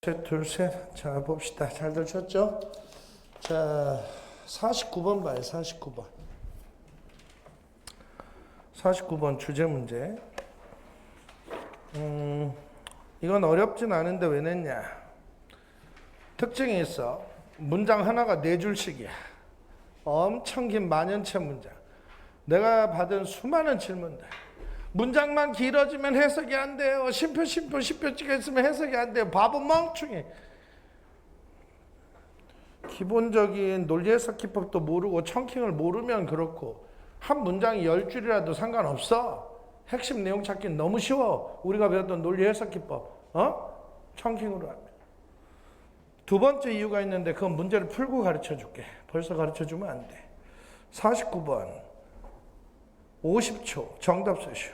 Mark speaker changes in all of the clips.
Speaker 1: 셋, 둘, 셋. 자, 봅시다. 잘 들으셨죠? 자, 49번 봐요. 49번. 49번 주제 문제. 이건 어렵진 않은데 왜 냈냐? 특징이 있어. 문장 하나가 4줄씩이야. 엄청 긴 만연체 문장. 내가 받은 수많은 질문들. 문장만 길어지면 해석이 안 돼요. 심표 찍어 있으면 해석이 안 돼요. 바보 멍충이. 기본적인 논리 해석 기법도 모르고 청킹을 모르면 그렇고 한 문장이 10줄이라도 상관없어. 핵심 내용 찾기는 너무 쉬워. 우리가 배웠던 논리 해석 기법. 청킹으로 하면. 두 번째 이유가 있는데 그건 문제를 풀고 가르쳐 줄게. 벌써 가르쳐 주면 안 돼. 49번 50초 정답 쓰시오.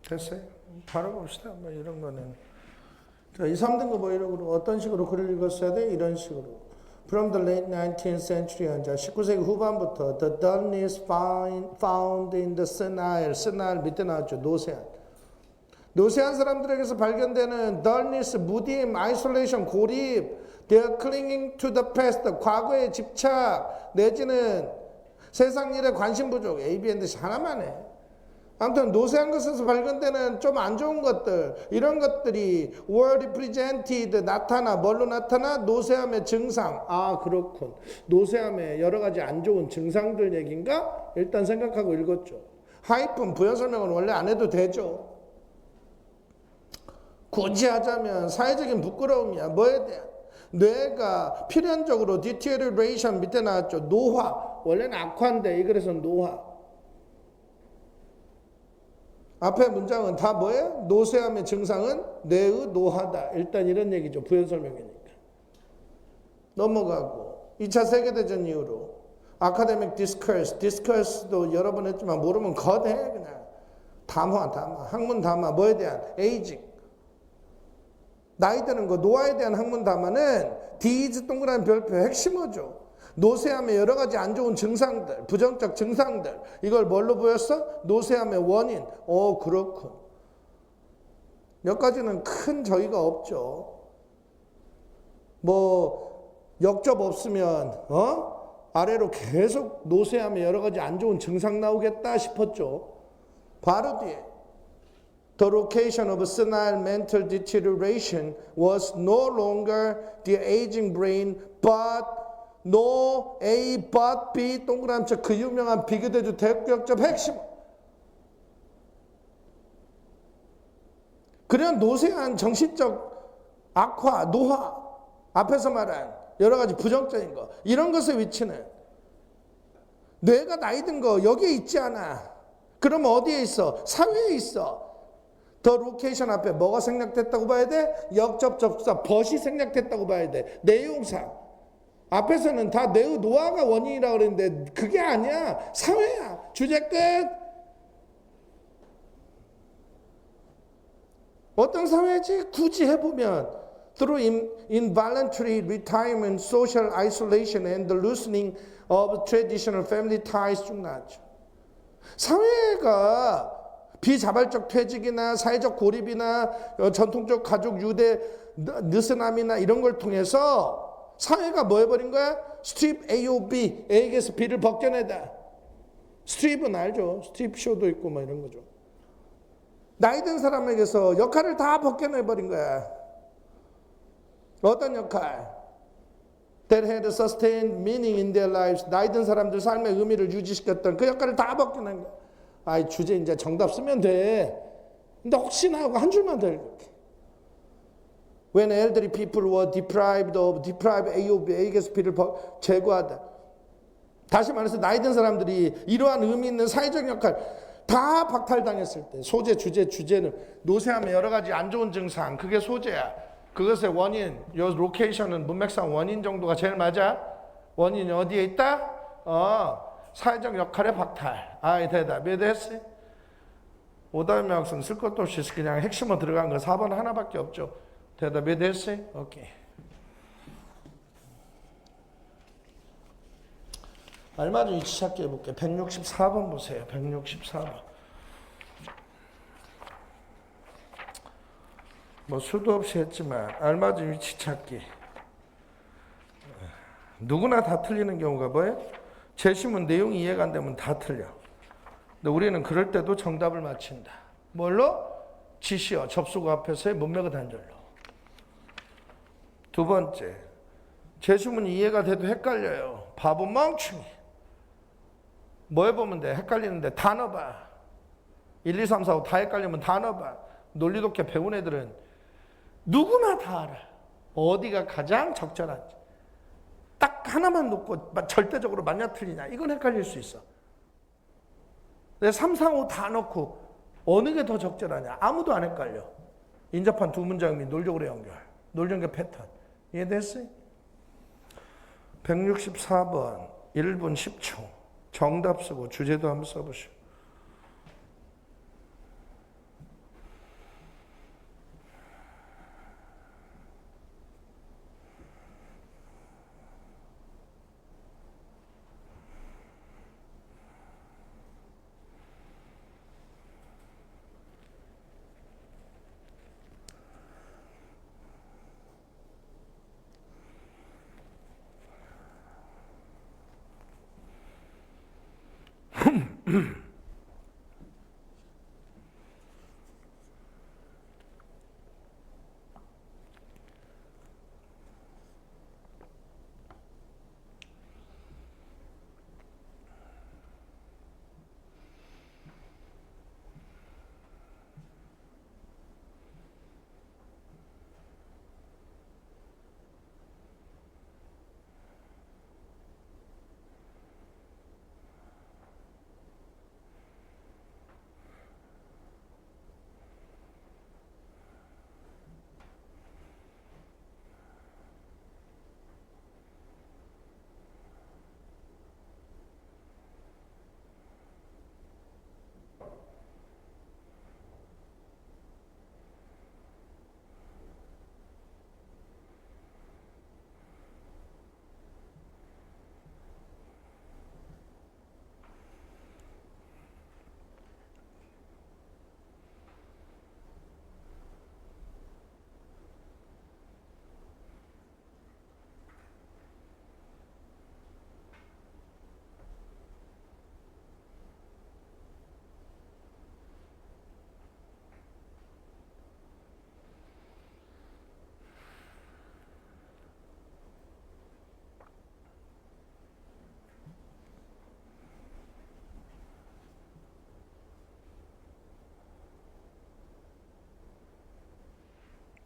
Speaker 1: 됐어요? 바로 봅시다. 뭐 이런 거는. 자, 2, 3등급 뭐 이런 거 어떤 식으로 글을 읽었어야 돼? 이런 식으로. From the late 19th century, 자, 19세기 후반부터 the dullness found in the Sinai 밑에 나왔죠. 노세안. 노세안 사람들에게서 발견되는 dullness, 무딤, isolation, 고립, they're clinging to the past, 과거에 집착, 내지는 세상 일에 관심 부족, A, B, N, D 하나만 해. 아무튼 노세한 것에서 발견되는 좀 안 좋은 것들, 이런 것들이 were represented, 나타나, 뭘로 나타나? 노세함의 증상. 아, 그렇군. 노세함의 여러 가지 안 좋은 증상들 얘기인가? 일단 생각하고 읽었죠. 하이픈 부연 설명은 원래 안 해도 되죠. 굳이 하자면 사회적인 부끄러움이야. 뭐에 대한? 뇌가 필연적으로 deterioration 밑에 나왔죠. 노화. 원래는 악화인데 이 글에서 노화. 앞에 문장은 다 뭐예요? 노쇠함의 증상은 뇌의 노화다. 일단 이런 얘기죠. 부연 설명이니까. 넘어가고 2차 세계대전 이후로 아카데믹 디스커스도 여러 번 했지만 모르면 거대 그냥 담화 학문 담화 뭐에 대한? 에이징. 나이 드는 거 노화에 대한 학문 담화는 디즈 동그라미 별표 핵심어죠. 노쇠함의 여러 가지 안 좋은 증상들, 부정적 증상들, 이걸 뭘로 보였어? 노쇠함의 원인. 그렇군. 몇 가지는 큰 저희가 없죠. 뭐 역접 없으면 아래로 계속 노쇠함의 여러 가지 안 좋은 증상 나오겠다 싶었죠. 바로 뒤에 The location of senile mental deterioration was no longer the aging brain, but no A, but B, 동그라미쳐 그 유명한 비교대조 대역접 핵심. 그런 노쇠한 정신적 악화, 노화, 앞에서 말한 여러 가지 부정적인 거, 이런 것의 위치는 뇌가 나이 든 거 여기에 있지 않아. 그러면 어디에 있어? 사회에 있어. 더 로케이션 앞에 뭐가 생략됐다고 봐야 돼? 역접접사, 벗이 생략됐다고 봐야 돼. 내용상. 앞에서는 다 뇌의 노화가 원인이라고 그랬는데 그게 아니야. 사회야. 주제 끝. 어떤 사회지? 굳이 해보면 through involuntary retirement, social isolation, and the loosening of traditional family ties 쭉 나왔죠. 사회가 비자발적 퇴직이나 사회적 고립이나 전통적 가족 유대 느슨함이나 이런 걸 통해서 사회가 뭐 해버린 거야? 스트립 AOB, A에게서 B를 벗겨내다. 스트립은 알죠? 스트립 쇼도 있고 뭐 이런 거죠. 나이 든 사람에게서 역할을 다 벗겨내버린 거야. 어떤 역할? That had sustained meaning in their lives. 나이 든 사람들 삶의 의미를 유지시켰던 그 역할을 다 벗겨낸 거야. 아이 주제 이제 정답 쓰면 돼. 근데 혹시나 하고 한 줄만 더 읽을게. When elderly people were deprived AOB, A에게서 B를 제거하다. 다시 말해서 나이 든 사람들이 이러한 의미 있는 사회적 역할 다 박탈당했을 때 소재, 주제는 노쇠함의 여러 가지 안 좋은 증상 그게 소재야. 그것의 원인, 요 로케이션은 문맥상 원인 정도가 제일 맞아. 원인이 어디에 있다? 사회적 역할의 박탈. 아이 대답이 됐어. 오답의 학생 쓸 것도 없이 그냥 핵심으로 들어간 거 4번 하나밖에 없죠. 대답이 됐어? 오케이. 알맞은 위치 찾기 해볼게. 164번 보세요. 164번. 뭐 수도 없이 했지만 알맞은 위치 찾기. 누구나 다 틀리는 경우가 뭐예요? 제시문 내용이 이해가 안 되면 다 틀려. 근데 우리는 그럴 때도 정답을 맞힌다. 뭘로? 지시어, 접수구 앞에서의 문맥의 단절로. 두 번째, 제시문이 이해가 돼도 헷갈려요. 바보 멍충이. 뭐 해보면 돼? 헷갈리는데 단어 봐. 1, 2, 3, 4, 5 다 헷갈리면 단어 봐. 논리 독해 배운 애들은 누구나 다 알아. 어디가 가장 적절한지. 딱 하나만 놓고 절대적으로 맞냐 틀리냐. 이건 헷갈릴 수 있어. 3, 4, 5 다 놓고 어느 게 더 적절하냐. 아무도 안 헷갈려. 인접한 두 문장 및 논적으로 연결. 논연결 패턴. 이해됐어요? 164번 1분 10초. 정답 쓰고 주제도 한번 써보시오.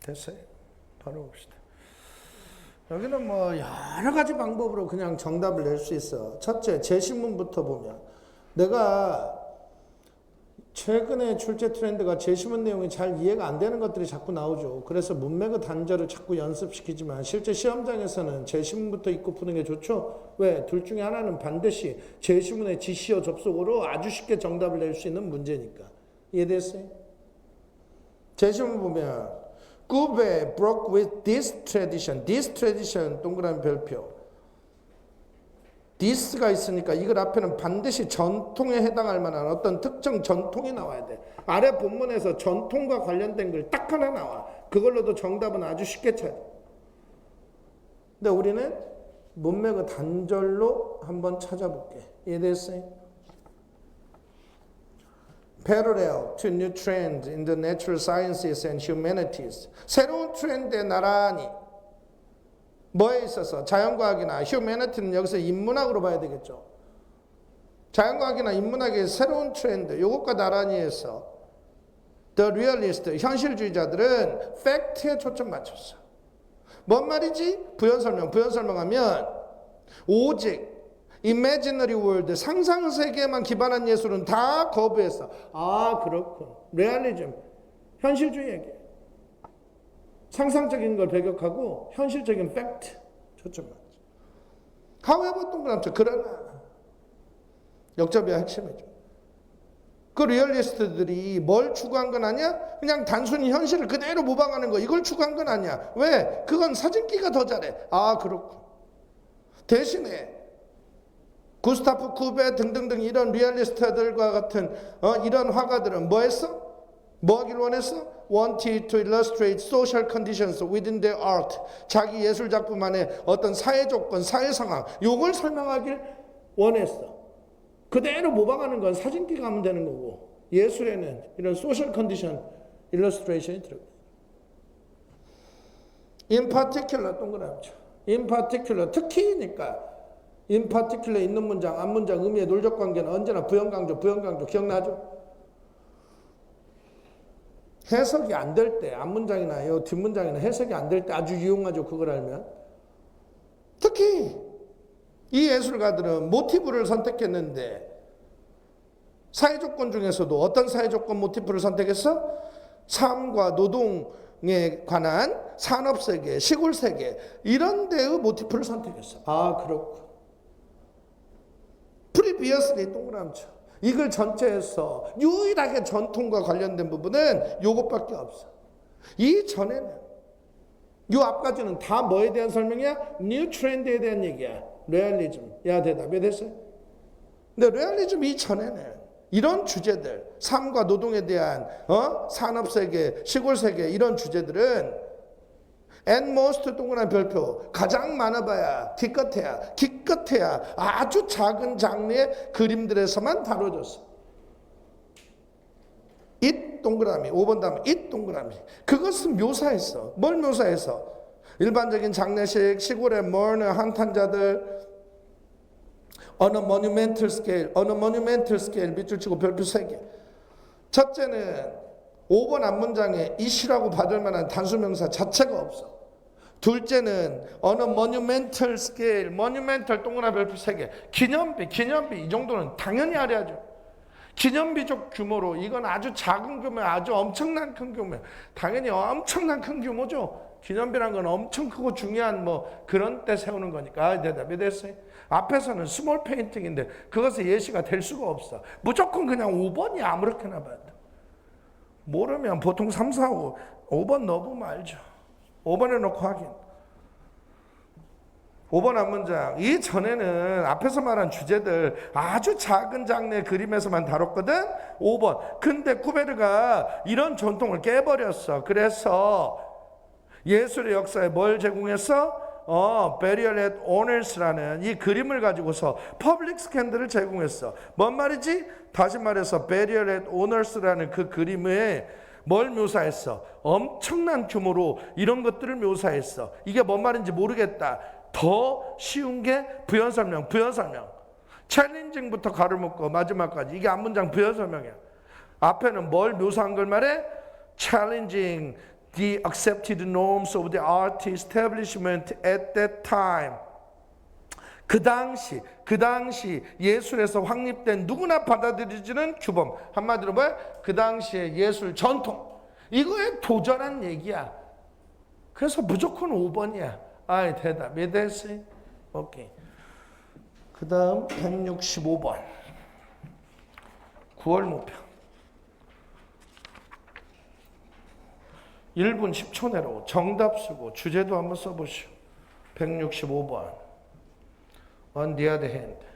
Speaker 1: 됐어요. 바로 봅시다. 여기는 뭐 여러 가지 방법으로 그냥 정답을 낼 수 있어. 첫째, 제시문부터 보면 내가 최근에 출제 트렌드가 제시문 내용이 잘 이해가 안 되는 것들이 자꾸 나오죠. 그래서 문맥의 단절을 자꾸 연습시키지만 실제 시험장에서는 제시문부터 읽고 푸는 게 좋죠. 왜? 둘 중에 하나는 반드시 제시문의 지시어 접속으로 아주 쉽게 정답을 낼 수 있는 문제니까. 이해됐어요? 제시문 보면 Courbet broke with this tradition. This tradition 동그라미 별표. this가 있으니까 이걸 앞에는 반드시 전통에 해당할 만한 어떤 특정 전통이 나와야 돼. 아래 본문에서 전통과 관련된 걸 딱 하나 나와. 그걸로도 정답은 아주 쉽게 찾아. 근데 우리는 문맥의 단절로 한번 찾아볼게. 이해됐어요? Parallel to new trends in the natural sciences and humanities. 새로운 트렌드에 나란히 뭐에 있어서 자연과학이나 humanity는 여기서 인문학으로 봐야 되겠죠. 자연과학이나 인문학의 새로운 트렌드 이것과 나란히 해서 The realist, 현실주의자들은 팩트에 초점 맞췄어. 뭔 말이지? 부연설명. 부연설명하면 오직 imaginary world, 상상세계에만 기반한 예술은 다 거부했어. 아, 그렇군. realism, 현실주의에게 상상적인 걸 배격하고 현실적인 팩트 초점 맞죠. however 동그랗죠. 그러나 역접이야 핵심이죠. 그 리얼리스트들이 뭘 추구한 건 아니야? 그냥 단순히 현실을 그대로 모방하는 거 이걸 추구한 건 아니야. 왜? 그건 사진기가 더 잘해. 아, 그렇군. 대신에 구스타프 쿠베 등등등 이런 리얼리스트들과 같은 이런 화가들은 뭐 했어? 뭐 하길 원했어? wanted to illustrate social conditions within their art. 자기 예술 작품 안에 어떤 사회 조건, 사회 상황 요걸 설명하길 원했어. 그대로 모방하는 건 사진기가 하면 되는 거고 예술에는 이런 social condition illustration이 들어가요. in particular 동그라미죠. in particular 특히니까 in particular 있는 문장, 앞 문장, 의미의 논적 관계는 언제나 부연강조, 부연강조 기억나죠? 해석이 안 될 때, 앞 문장이나 요 뒷문장이나 해석이 안 될 때 아주 유용하죠. 그걸 알면. 특히 이 예술가들은 모티브를 선택했는데 사회조건 중에서도 어떤 사회조건 모티브를 선택했어? 삶과 노동에 관한 산업세계, 시골세계 이런 데의 모티브를 선택했어. 아, 그렇군. previously 동그라미죠. 이걸 전체에서 유일하게 전통과 관련된 부분은 요것밖에 없어. 이 전에는 요 앞까지는 다 뭐에 대한 설명이야? 뉴 트렌드에 대한 얘기야. 레알리즘. 야, 대답이 됐어요? 근데 레알리즘 이전에는 이런 주제들, 삶과 노동에 대한 산업세계, 시골세계 이런 주제들은 and most 동그라미 별표 가장 많아봐야 기껏해야 아주 작은 장르의 그림들에서만 다뤄졌어. 잇 동그라미 5번 다음 잇 동그라미 그것은 묘사했어. 뭘 묘사했어? 일반적인 장례식, 시골의 먼 한탄자들 어느 monumental scale 밑줄 치고 별표 3개. 첫째는 5번 앞문장에 이시라고 받을 만한 단수명사 자체가 없어. 둘째는 어느 monumental scale, monumental 동그라미 별표 3개. 기념비 이 정도는 당연히 알아야죠. 기념비적 규모로 이건 아주 작은 규모, 아주 엄청난 큰 규모. 당연히 엄청난 큰 규모죠. 기념비란 건 엄청 크고 중요한 뭐 그런 때 세우는 거니까. 대답이 됐어요. 앞에서는 스몰 페인팅인데 그것이 예시가 될 수가 없어. 무조건 그냥 5번이 아무렇게나 봐야 돼. 모르면 보통 3, 4, 5번 넣어보면 알죠. 5번에 넣고 확인. 5번 앞문장. 이 전에는 앞에서 말한 주제들 아주 작은 장르의 그림에서만 다뤘거든. 5번. 근데 쿠베르가 이런 전통을 깨버렸어. 그래서 예술의 역사에 뭘 제공했어? Burial at Honors라는 이 그림을 가지고서 퍼블릭 스캔들을 제공했어. 뭔 말이지? 다시 말해서 Burial at Honors라는 그 그림에 뭘 묘사했어? 엄청난 규모로 이런 것들을 묘사했어. 이게 뭔 말인지 모르겠다. 더 쉬운 게 부연설명. 챌린징부터 가로묶고 마지막까지 이게 앞문장 부연설명이야. 앞에는 뭘 묘사한 걸 말해? Challenging the accepted norms of the art establishment at that time. 그 당시 예술에서 확립된 누구나 받아들여지는 규범. 한마디로 뭐야? 그 당시의 예술 전통. 이거에 도전한 얘기야. 그래서 무조건 5번이야. 아이, 대답이 됐어요? 오케이. 그 다음 165번. 9월 목표. 1분 10초 내로 정답 쓰고 주제도 한번 써보시오. 165번. On the other hand.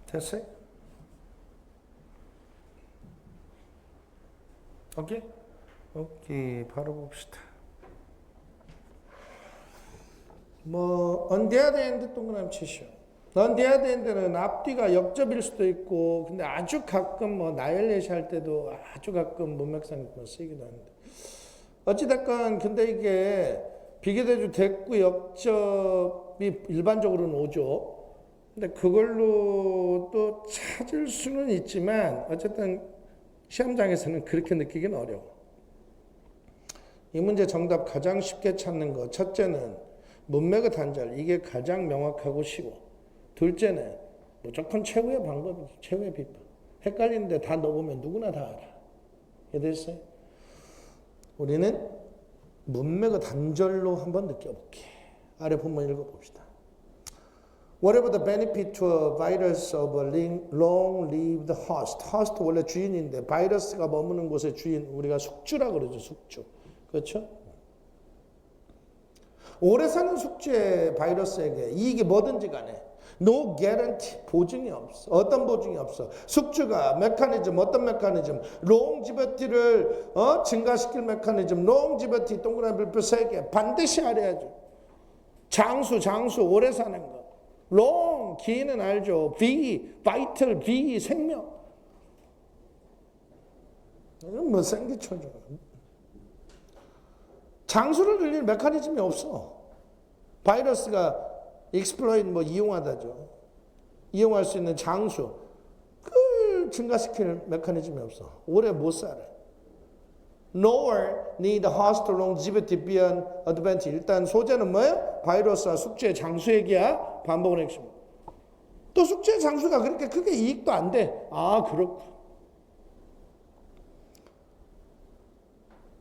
Speaker 1: 됐어요? 오케이? 오케이, 바로 봅시다. on the other hand 동그라미 치시오. on the other hand는 앞뒤가 역접일 수도 있고, 근데 아주 가끔 나열예시 할 때도 아주 가끔 문맥상 쓰이기도 하는데. 어찌됐건, 근데 이게 비교대조 대꾸 역접이 일반적으로는 오죠. 근데 그걸로 또 찾을 수는 있지만 어쨌든 시험장에서는 그렇게 느끼기는 어려워. 이 문제 정답 가장 쉽게 찾는 거, 첫째는 문맥의 단절, 이게 가장 명확하고 쉬워. 둘째는 무조건 최후의 방법이지, 최후의 비법. 헷갈리는데 다 넣어보면 누구나 다 알아. 이해됐어요? 우리는 문맥의 단절로 한번 느껴볼게. 아래 본문 읽어봅시다. Whatever the benefit to a virus of a long-lived host. host 원래 주인인데 바이러스가 머무는 곳의 주인, 우리가 숙주라 그러죠. 숙주. 그렇죠? 오래 사는 숙주의 바이러스에게 이익이 뭐든지 간에 no guarantee, 보증이 없어. 어떤 보증이 없어. 숙주가 메커니즘, 어떤 메커니즘, 롱지버티를 증가시킬 메커니즘, 롱지버티 동그라미 별표 3개 반드시 알아야죠. 장수 오래 사는 거. long, 기는 알죠. vital, 생명. 이건 뭐 생기초죠. 장수를 늘릴 메커니즘이 없어. 바이러스가 exploit 이용하다죠. 이용할 수 있는 장수. 그걸 증가시킬 메커니즘이 없어. 오래 못 살아. Nor need host longevity beyond advantage. 일단 소재는 뭐예요? 바이러스와 숙주의 장수 얘기야. 반복은 핵심. 또 숙주의 장수가 그렇게 크게 이익도 안 돼. 아, 그렇고.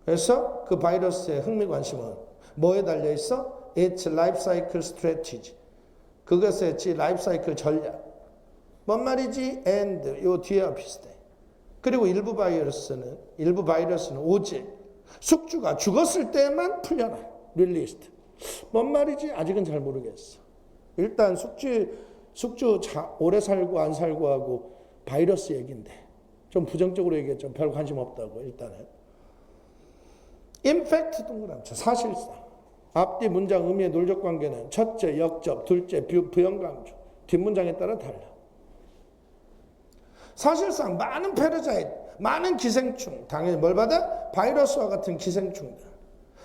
Speaker 1: 그래서 그 바이러스의 흥미 관심은 뭐에 달려 있어? Its life cycle strategy. 그것의 라이프 사이클 전략. 뭔 말이지? And 요 뒤에와 비슷해. 그리고 일부 바이러스는 오직 숙주가 죽었을 때만 풀려나. 릴리스트. 뭔 말이지? 아직은 잘 모르겠어. 일단 숙주 오래 살고 안 살고 하고 바이러스 얘기인데 좀 부정적으로 얘기했죠. 별 관심 없다고 일단은. 임팩트 동그라미 쳐. 사실상. 앞뒤 문장 의미의 논적 관계는 첫째 역접, 둘째 부연 강조. 뒷문장에 따라 달라. 사실상 많은 패러자이트, 많은 기생충, 당연히 뭘 받아? 바이러스와 같은 기생충들.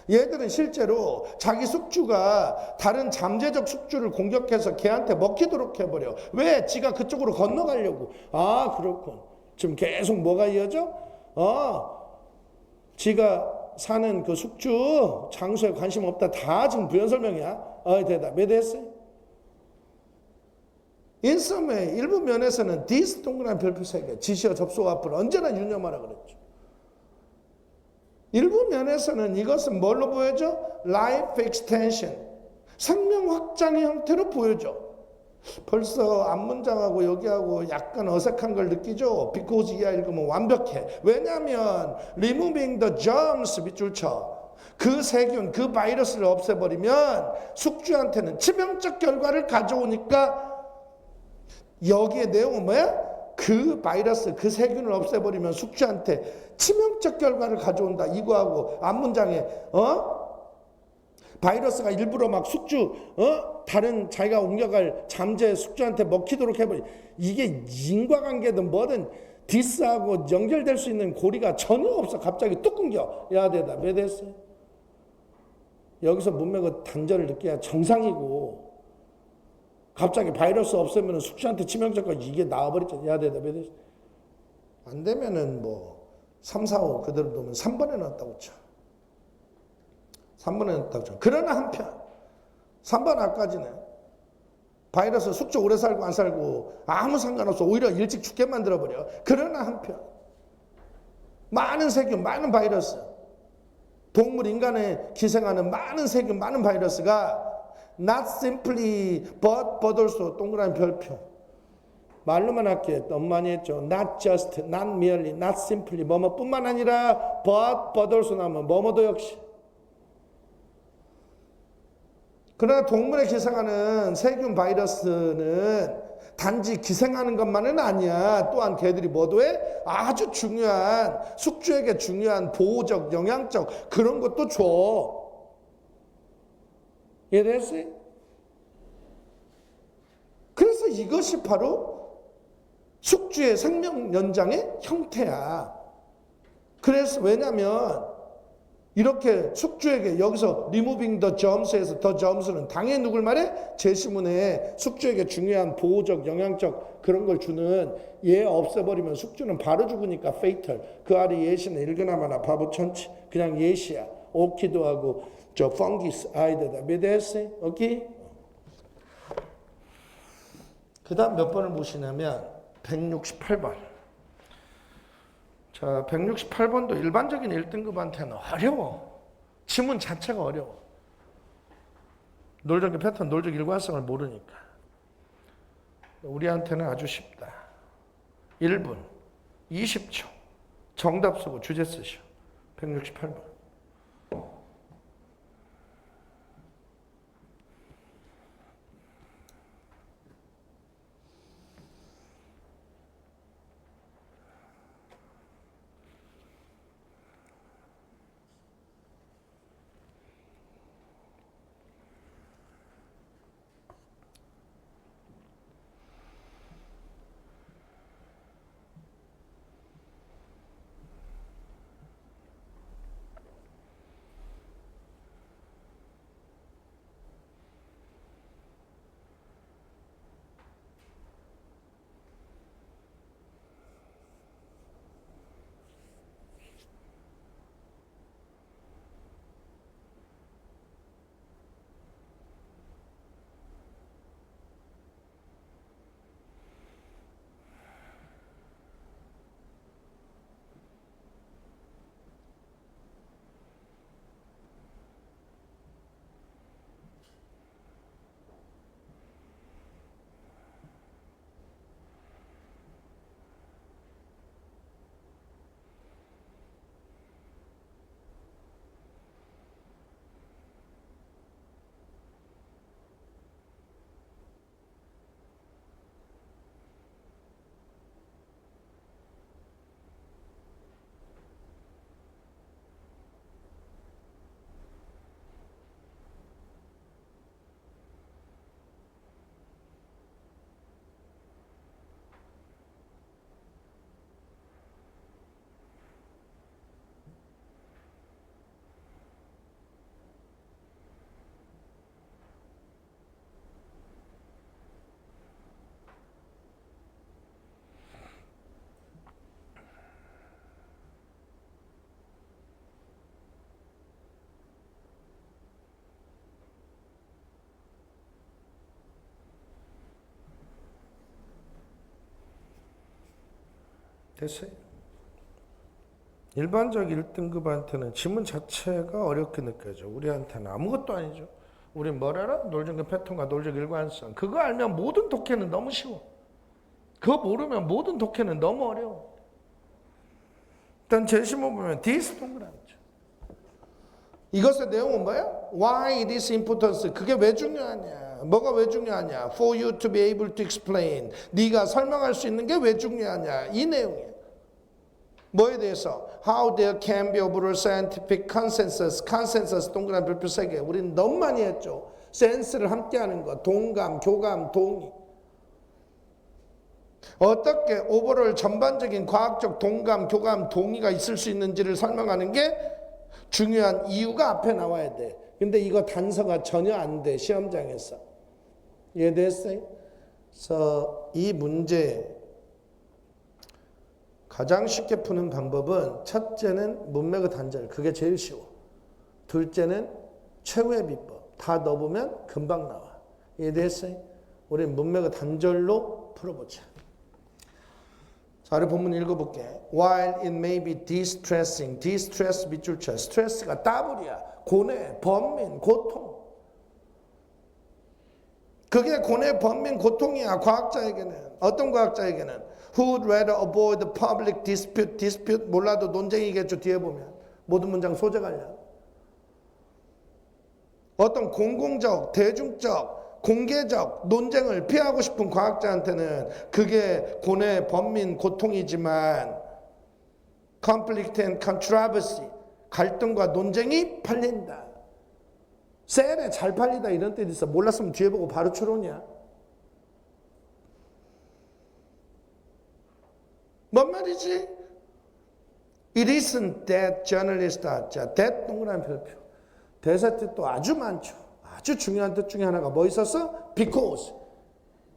Speaker 1: 얘들은 실제로 자기 숙주가 다른 잠재적 숙주를 공격해서 걔한테 먹히도록 해버려. 왜? 지가 그쪽으로 건너가려고. 아, 그렇군. 지금 계속 뭐가 이어져? 지가 사는 그 숙주 장소에 관심 없다. 다 지금 부연 설명이야. 대답. 왜 됐어요? 인썸의 일부 면에서는 this 동그란 별표 3개, 지시어 접속 앞을 언제나 유념하라 그랬죠. 일부 면에서는 이것은 뭘로 보여줘? life extension, 생명 확장의 형태로 보여줘. 벌써 앞문장하고 여기하고 약간 어색한 걸 느끼죠? because 이하 읽으면 완벽해. 왜냐하면 removing the germs 밑줄 쳐. 그 세균, 그 바이러스를 없애버리면 숙주한테는 치명적 결과를 가져오니까 여기에 내용은 뭐야? 그 바이러스, 그 세균을 없애버리면 숙주한테 치명적 결과를 가져온다. 이거하고 앞문장에 바이러스가 일부러 막 숙주 다른 자기가 옮겨갈 잠재 숙주한테 먹히도록 해버리. 이게 인과관계든 뭐든 디스하고 연결될 수 있는 고리가 전혀 없어. 갑자기 뚝 끊겨. 야, 대답. 왜 됐어요? 여기서 문맥의 단절을 느껴야 정상이고, 갑자기 바이러스 없애면 숙주한테 치명적까지 이게 나와버렸잖아. 야, 대답. 왜 됐어요? 안 되면은 뭐 3, 4, 5 그대로 놓으면 3번에 넣었다고 쳐. 3번에 넣었다고 쳐. 그러나 한편 3번 앞까지는 바이러스 숙주 오래 살고 안 살고 아무 상관없어. 오히려 일찍 죽게 만들어버려. 그러나 한편 많은 세균, 많은 바이러스, 동물, 인간에 기생하는 많은 세균, 많은 바이러스가 not simply but also 동그라미 별표. 말로만 할게. 너무 많이 했죠. not just, not merely, not simply 뭐뭐뿐만 아니라 but also 나오면 뭐뭐도 역시. 그러나 동물에 기생하는 세균 바이러스는 단지 기생하는 것만은 아니야. 또한 걔들이 뭐도 해? 아주 중요한, 숙주에게 중요한 보호적, 영양적 그런 것도 줘. 이해됐어요? 그래서 이것이 바로 숙주의 생명 연장의 형태야. 그래서 왜냐면 이렇게 숙주에게 여기서 removing the germs에서 the germs는 당연히 누굴 말해? 제시문에 숙주에게 중요한 보호적, 영양적 그런 걸 주는 얘 없애버리면 숙주는 바로 죽으니까 fatal. 그 아래 예시는 읽으나마나 바보 천치. 그냥 예시야. 오기도 하고 저 펑기스 아이들다. 몇 됐어요? 오케이? 그 다음 몇 번을 보시냐면 168번. 자, 168번도 일반적인 1등급한테는 어려워. 지문 자체가 어려워. 논리적인 패턴, 논리적 일관성을 모르니까. 우리한테는 아주 쉽다. 1분, 20초. 정답 쓰고 주제 쓰셔. 168번. 됐어요. 일반적 1등급한테는 지문 자체가 어렵게 느껴져. 우리한테는 아무것도 아니죠. 우린 뭘 알아? 논리적 패턴과 논리적 일관성. 그거 알면 모든 독해는 너무 쉬워. 그거 모르면 모든 독해는 너무 어려워. 일단 제시문 보면 this 동그라미죠. 이것의 내용은 뭐야? Why this importance? 그게 왜 중요하냐? 뭐가 왜 중요하냐? For you to be able to explain. 네가 설명할 수 있는 게 왜 중요하냐? 이 내용이에요. 뭐에 대해서? How there can be overall scientific consensus. consensus 동그라미 별표 3개. 우리는 너무 많이 했죠. 센스를 함께하는 것. 동감, 교감, 동의. 어떻게 오버롤 전반적인 과학적 동감, 교감, 동의가 있을 수 있는지를 설명하는 게 중요한 이유가 앞에 나와야 돼. 근데 이거 단서가 전혀 안 돼. 시험장에서. 이해됐어요? 그래서 이 문제 가장 쉽게 푸는 방법은 첫째는 문맥의 단절. 그게 제일 쉬워. 둘째는 최후의 비법. 다 넣어보면 금방 나와. 이해됐어요? 우리 문맥의 단절로 풀어보자. 자, 우리 본문 읽어볼게. While it may be distressing, distress 밑줄 쳐. 스트레스가 따블이야. 고뇌, 번민, 고통. 그게 고뇌, 번민, 고통이야. 과학자에게는. 어떤 과학자에게는? Who would rather avoid the public dispute, dispute 몰라도 논쟁이겠죠. 뒤에 보면. 모든 문장 소재 관련. 어떤 공공적, 대중적, 공개적 논쟁을 피하고 싶은 과학자한테는 그게 고뇌, 번민, 고통이지만 conflict and controversy, 갈등과 논쟁이 팔린다. 셀에 잘 팔리다 이런 뜻이 있어. 몰랐으면 뒤에 보고 바로 추론이야. 뭔 말이지? It isn't that journalist. 자, that 동그라미 별표. 대사 뜻도 아주 많죠. 아주 중요한 뜻 중에 하나가 뭐 있었어? because.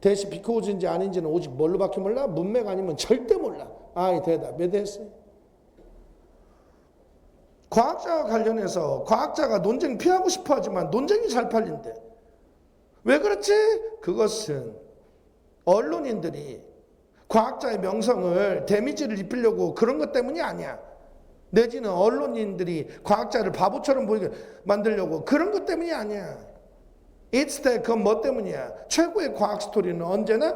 Speaker 1: 대시 because인지 아닌지는 오직 뭘로밖에 몰라? 문맥 아니면 절대 몰라. 아이 대답. 왜 됐어요? 과학자와 관련해서 과학자가 논쟁 피하고 싶어 하지만 논쟁이 잘 팔린대. 왜 그렇지? 그것은 언론인들이 과학자의 명성을 데미지를 입히려고 그런 것 때문이 아니야. 내지는 언론인들이 과학자를 바보처럼 보이게 만들려고 그런 것 때문이 아니야. It's that 그건 뭐 때문이야? 최고의 과학 스토리는 언제나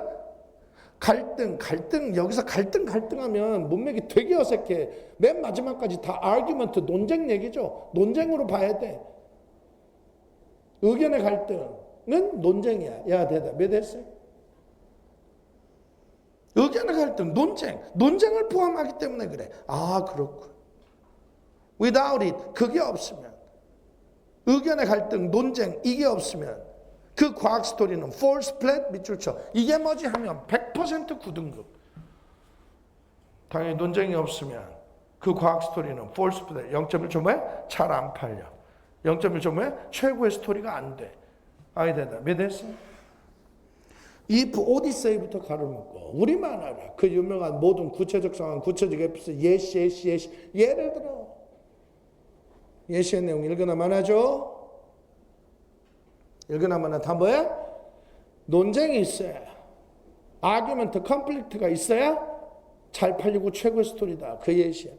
Speaker 1: 갈등 여기서 갈등하면 문맥이 되게 어색해. 맨 마지막까지 다 argument 논쟁 얘기죠. 논쟁으로 봐야 돼. 의견의 갈등은 논쟁이야. 야 대답 왜 됐어요? 의견의 갈등 논쟁을 포함하기 때문에 그래. 아 그렇군. Without it, 그게 없으면, 의견의 갈등, 논쟁, 이게 없으면 그 과학 스토리는 false flat 밑줄 쳐. 이게 뭐지 하면 100% 9등급. 당연히 논쟁이 없으면 그 과학 스토리는 false flat 0.1초 뭐야? 잘 안 팔려. 0.1초 뭐야? 최고의 스토리가 안 돼. 아이 대답. 왜 됐어? if 오디세이부터 가를 묶어. 우리만 알아. 그 유명한 모든 구체적 상황, 구체적 에피소드, 예시. 예를 들어. 예시의 내용 읽으나만 하죠? 읽으나만 다 뭐야? 논쟁이 있어야, 아규먼트, 컨플릭트가 있어야 잘 팔리고 최고의 스토리다. 그 예시야.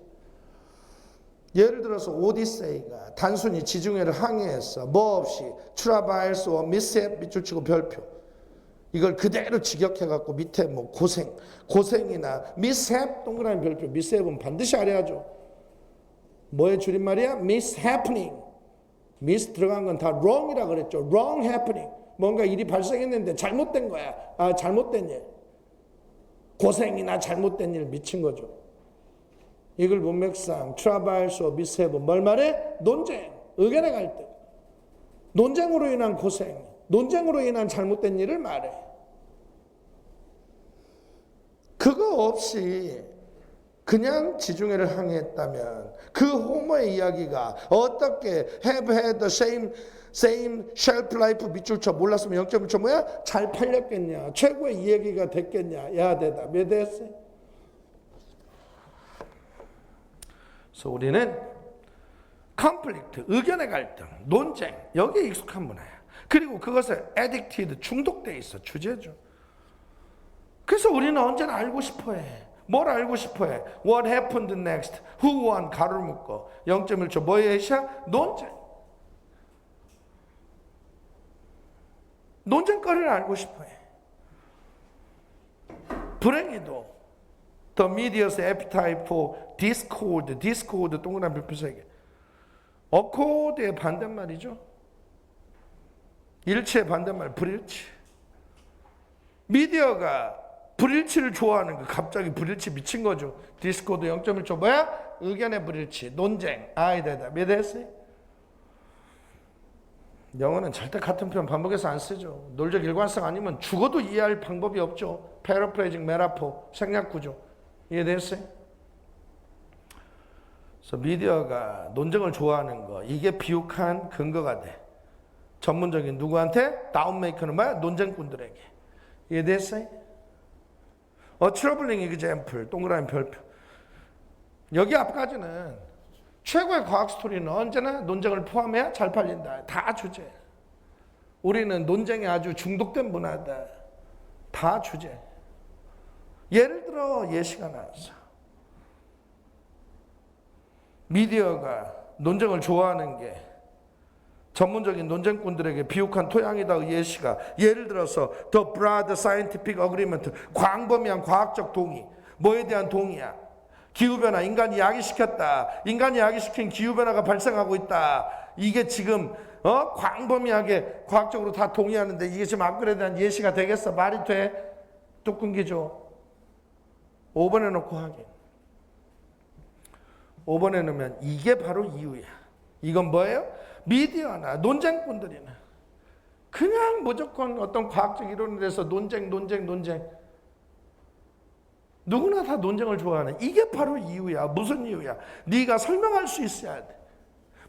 Speaker 1: 예를 들어서 오디세이가 단순히 지중해를 항해했어. 뭐 없이 트라바일스와 미스헵 밑줄 치고 별표. 이걸 그대로 직역해갖고 밑에 뭐 고생이나 미스헵 동그라미 별표. 미스헵은 반드시 알아야죠. 뭐의 줄임말이야? mishappening. miss 들어간 건 다 wrong이라 그랬죠. wrong happening. 뭔가 일이 발생했는데 잘못된 거야. 아, 잘못된 일. 고생이나 잘못된 일 미친 거죠. 이걸 문맥상 트라바일스 오 미스헵은 뭘 말해? 논쟁, 의견의 갈등. 논쟁으로 인한 고생, 논쟁으로 인한 잘못된 일을 말해. 그거 없이 그냥 지중해를 항해했다면 그 호모의 이야기가 어떻게 have had the same shelf life 밑줄 쳐 몰랐으면 0.1초 뭐야? 잘 팔렸겠냐? 최고의 이야기가 됐겠냐? 야 대답. 왜 됐어? 그래서 우리는 conflict, 의견의 갈등, 논쟁 여기에 익숙한 문화야. 그리고 그것에 addicted, 중독돼 있어. 주제죠. 그래서 우리는 언제나 알고 싶어해. 뭘 알고 싶어해? What happened next? Who won? 가로를 묶어. 0.1초. 뭐의 예시야? 논쟁. 논쟁거리를 알고 싶어해. 불행히도 The media's appetite for discord, discord 동그라미 표시하게. 어코드의 반대말이죠. 일치의 반대말 불일치. 미디어가 불일치를 좋아하는 거. 갑자기 불일치 미친 거죠. 디스코드 0.1초 뭐야? 의견의 불일치, 논쟁. 아이 대답. 이해됐어요? 영어는 절대 같은 표현 반복해서 안 쓰죠. 논리적 일관성 아니면 죽어도 이해할 방법이 없죠. 패러프레이징, 메타포, 생략 구조. 이해됐어요? 그래서 미디어가 논쟁을 좋아하는 거, 이게 비욱한 근거가 돼. 전문적인 누구한테? 다운메이커는 뭐야? 논쟁꾼들에게. 이해됐어요? 트러블링 example, 동그라미 별표. 여기 앞까지는 최고의 과학 스토리는 언제나 논쟁을 포함해야 잘 팔린다. 다 주제. 우리는 논쟁에 아주 중독된 문화다. 다 주제. 예를 들어 예시가 나왔어. 미디어가 논쟁을 좋아하는 게 전문적인 논쟁꾼들에게 비욱한 토양이다. 예시가 예를 들어서 The Broad Scientific Agreement, 광범위한 과학적 동의. 뭐에 대한 동의야? 기후변화, 인간이 야기시켰다. 인간이 야기시킨 기후변화가 발생하고 있다. 이게 지금 광범위하게 과학적으로 다 동의하는데 이게 지금 앞글에 대한 예시가 되겠어? 말이 돼? 또 끊기죠. 5번에 놓고 확인. 5번에 넣으면 이게 바로 이유야. 이건 뭐예요? 미디어나 논쟁꾼들이나 그냥 무조건 어떤 과학적 이론에 대해서 논쟁. 누구나 다 논쟁을 좋아하는 이게 바로 이유야. 무슨 이유야? 네가 설명할 수 있어야 돼.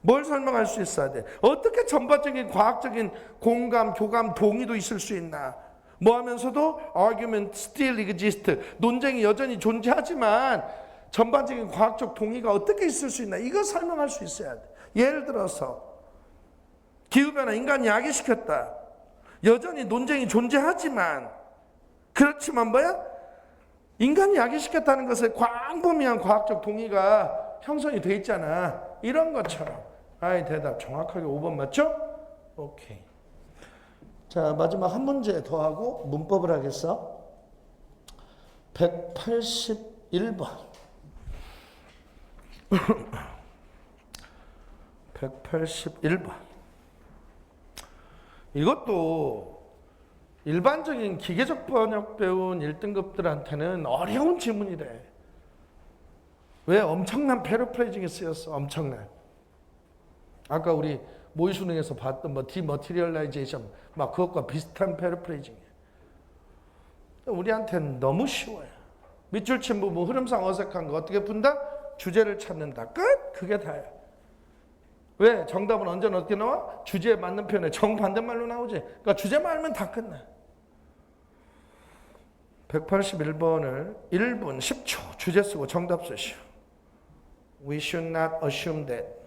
Speaker 1: 뭘 설명할 수 있어야 돼? 어떻게 전반적인 과학적인 공감, 교감, 동의도 있을 수 있나? 뭐 하면서도 argument still exist. 논쟁이 여전히 존재하지만 전반적인 과학적 동의가 어떻게 있을 수 있나? 이거 설명할 수 있어야 돼. 예를 들어서 기후변화 인간이 야기시켰다. 여전히 논쟁이 존재하지만 그렇지만 뭐야? 인간이 야기시켰다는 것에 광범위한 과학적 동의가 형성이 돼 있잖아. 이런 것처럼. 아이 대답 정확하게 5번 맞죠? 오케이. 자 마지막 한 문제 더 하고 문법을 하겠어. 181번. 181번. 이것도 일반적인 기계적 번역 배운 1등급들한테는 어려운 지문이래. 왜? 엄청난 패러프레이징이 쓰였어. 엄청난. 아까 우리 모의 수능에서 봤던 뭐 디머티리얼라이제이션 막 그것과 비슷한 패러프레이징이에요. 우리한테는 너무 쉬워요. 밑줄 친 부분 흐름상 어색한 거 어떻게 푼다? 주제를 찾는다. 끝! 그게 다야. 왜? 정답은 언제나 어떻게 나와? 주제에 맞는 표현에 정반대말로 나오지. 그러니까 주제만 알면 다 끝나. 181번을 1분 10초 주제 쓰고 정답 쓰시오. We should not assume that.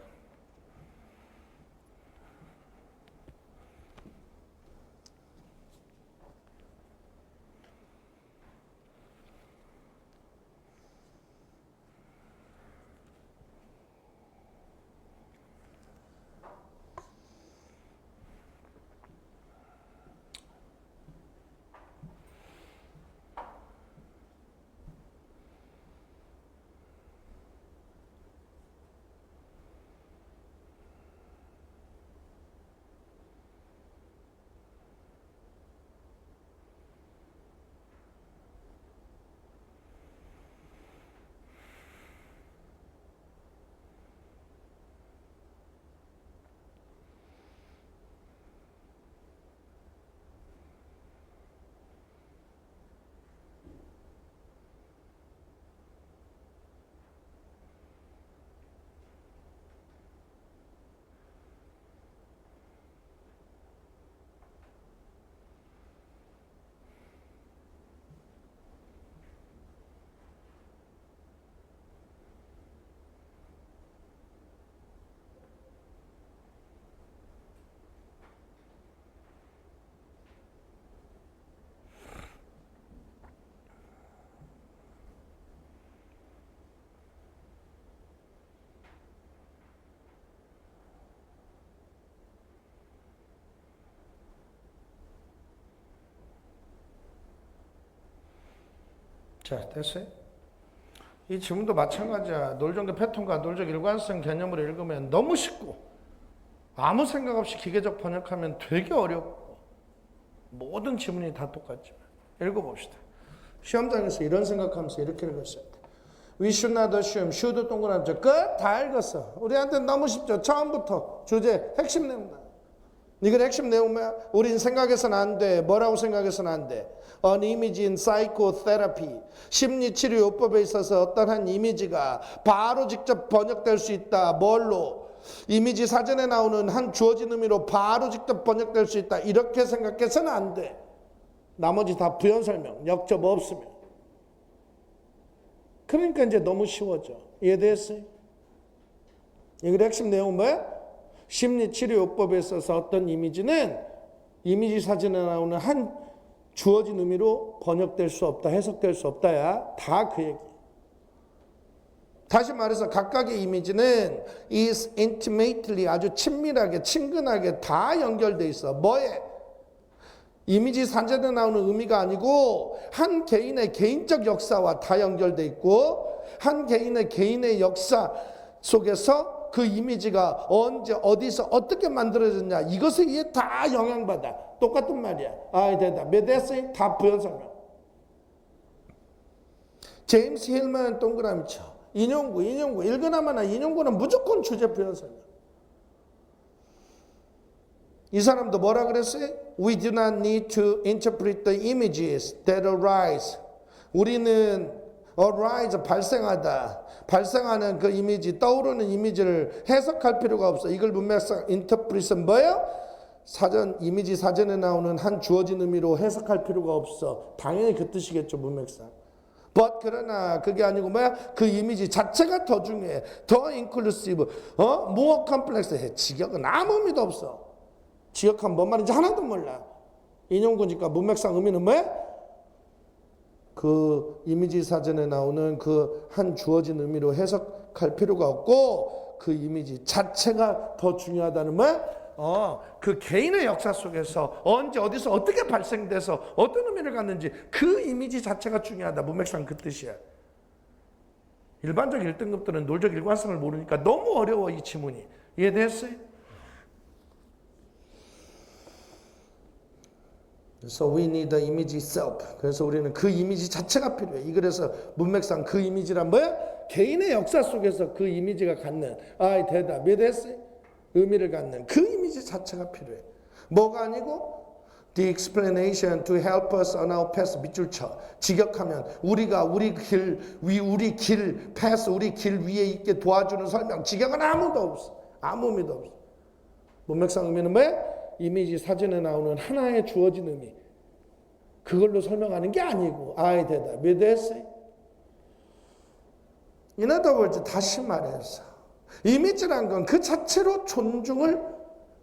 Speaker 1: 자, 됐어요? 이 지문도 마찬가지야. 논리적 패턴과 논리적 일관성 개념으로 읽으면 너무 쉽고 아무 생각 없이 기계적 번역하면 되게 어렵고 모든 지문이 다 똑같지만 읽어봅시다. 시험장에서 이런 생각하면서 이렇게 읽었어야 돼. We should not assume, should 동그라미 끝 다 읽었어. 우리한테 너무 쉽죠. 처음부터 주제 핵심 내용 나. 이건 핵심 내용이야. 우린 생각해서는 안 돼. 뭐라고 생각해서는 안 돼. An image in psychotherapy. 심리치료요법에 있어서 어떤 한 이미지가 바로 직접 번역될 수 있다. 뭘로? 이미지 사전에 나오는 한 주어진 의미로 바로 직접 번역될 수 있다. 이렇게 생각해서는 안 돼. 나머지 다 부연 설명, 역접 없으면. 그러니까 이제 너무 쉬워져. 이해됐어요? 이거 핵심 내용은 뭐야? 심리치료요법에 있어서 어떤 이미지는 이미지 사전에 나오는 한 주어진 의미로 번역될 수 없다, 해석될 수 없다야. 다 그 얘기. 다시 말해서 각각의 이미지는 is intimately 아주 친밀하게, 친근하게 다 연결돼 있어. 뭐에? 이미지 사전에 나오는 의미가 아니고 한 개인의 개인적 역사와 다 연결돼 있고 한 개인의 역사 속에서 그 이미지가 언제 어디서 어떻게 만들어졌냐 이것에 의해 다 영향받아. 똑같은 말이야. 아이 됐다. 몇 에세이? 다 부연 설명. 제임스 힐만 동그라미 쳐. 인용구 읽으나마나 인용구는 무조건 주제 부연 설명. 이 사람도 뭐라 그랬어요? We do not need to interpret the images that arise. 우리는 arise 발생하는 그 이미지, 떠오르는 이미지를 해석할 필요가 없어. 이걸 문맥상 interpret은 뭐예요? 이미지 사전에 나오는 한 주어진 의미로 해석할 필요가 없어. 당연히 그 뜻이겠죠, 문맥상. But 그러나 그게 아니고 뭐야? 그 이미지 자체가 더 중요해. 더 inclusive, more complex 해. 직역은 아무 의미도 없어. 직역하면 뭔 말인지 하나도 몰라. 인용구니까 문맥상 의미는 뭐야? 그 이미지 사전에 나오는 그 한 주어진 의미로 해석할 필요가 없고 그 이미지 자체가 더 중요하다는 말? 그 개인의 역사 속에서 언제 어디서 어떻게 발생돼서 어떤 의미를 갖는지 그 이미지 자체가 중요하다. 문맥상 그 뜻이야. 일반적 1등급들은 논리적 일관성을 모르니까 너무 어려워 이 지문이. 이해됐어요? So we need the image itself. 그래서 우리는 그 이미지 자체가 필요해. 이 그래서 문맥상 그 이미지란 뭐야? 개인의 역사 속에서 그 이미지가 갖는 대답 몇 했어요? 의미를 갖는 그 이미지 자체가 필요해. 뭐가 아니고 the explanation to help us on our path 밑줄 쳐. 직역하면 우리가 우리 길 path 우리 길 위에 있게 도와주는 설명. 직역은 아무도 없어. 아무 의미도 없어. 문맥상 의미는 뭐야? 이미지 사전에 나오는 하나의 주어진 의미 그걸로 설명하는 게 아니고 대답 몇 했어요? In other words 다시 말해서 이미지란 건 그 자체로 존중을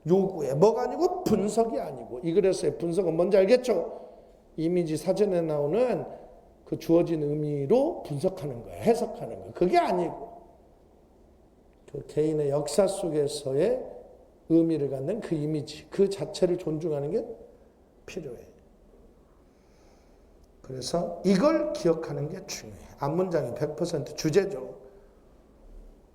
Speaker 1: 요구해. 뭐가 아니고 분석이 아니고 이 글에서의 분석은 뭔지 알겠죠? 이미지 사전에 나오는 그 주어진 의미로 분석하는 거야. 해석하는 거야. 그게 아니고 그 개인의 역사 속에서의 의미를 갖는 그 이미지, 그 자체를 존중하는 게 필요해. 그래서 이걸 기억하는 게 중요해. 앞문장이 100% 주제죠.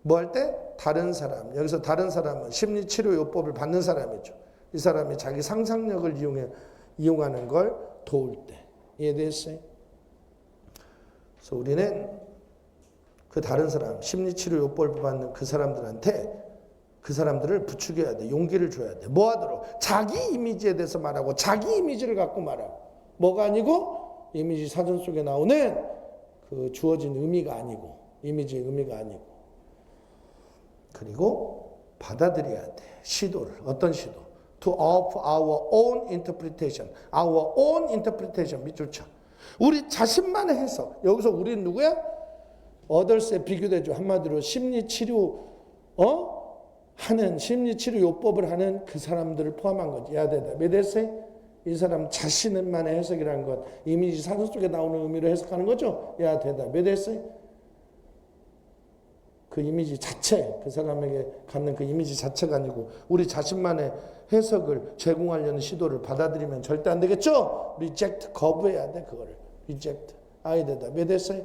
Speaker 1: 뭐 할 때? 다른 사람. 여기서 다른 사람은 심리치료요법을 받는 사람이죠. 이 사람이 자기 상상력을 이용하는 걸 도울 때. 이해됐어요? 그래서 우리는 그 다른 사람, 심리치료요법을 받는 그 사람들한테 그 사람들을 부추겨야 돼. 용기를 줘야 돼. 뭐 하도록? 자기 이미지에 대해서 말하고 자기 이미지를 갖고 말하고. 뭐가 아니고 이미지 사전 속에 나오는 그 주어진 의미가 아니고 이미지의 의미가 아니고 그리고 받아들여야 돼. 시도를. 어떤 시도? To offer our own interpretation. Our own interpretation. 밑줄 쳐. 우리 자신만의 해석. 여기서 우리는 누구야? others에 비교되죠. 한마디로 심리치료 하는 심리치료 요법을 하는 그 사람들을 포함한 거지. 대답. 몇 했어요? 이 사람 자신만의 해석이라는 것 이미지 사전 속에 나오는 의미로 해석하는 거죠. 대답. 몇 했어요? 그 이미지 자체, 그 사람에게 갖는 그 이미지 자체가 아니고 우리 자신만의 해석을 제공하려는 시도를 받아들이면 절대 안 되겠죠? reject, 거부해야 돼. 그거를. reject. 아이들다. 몇 했어요?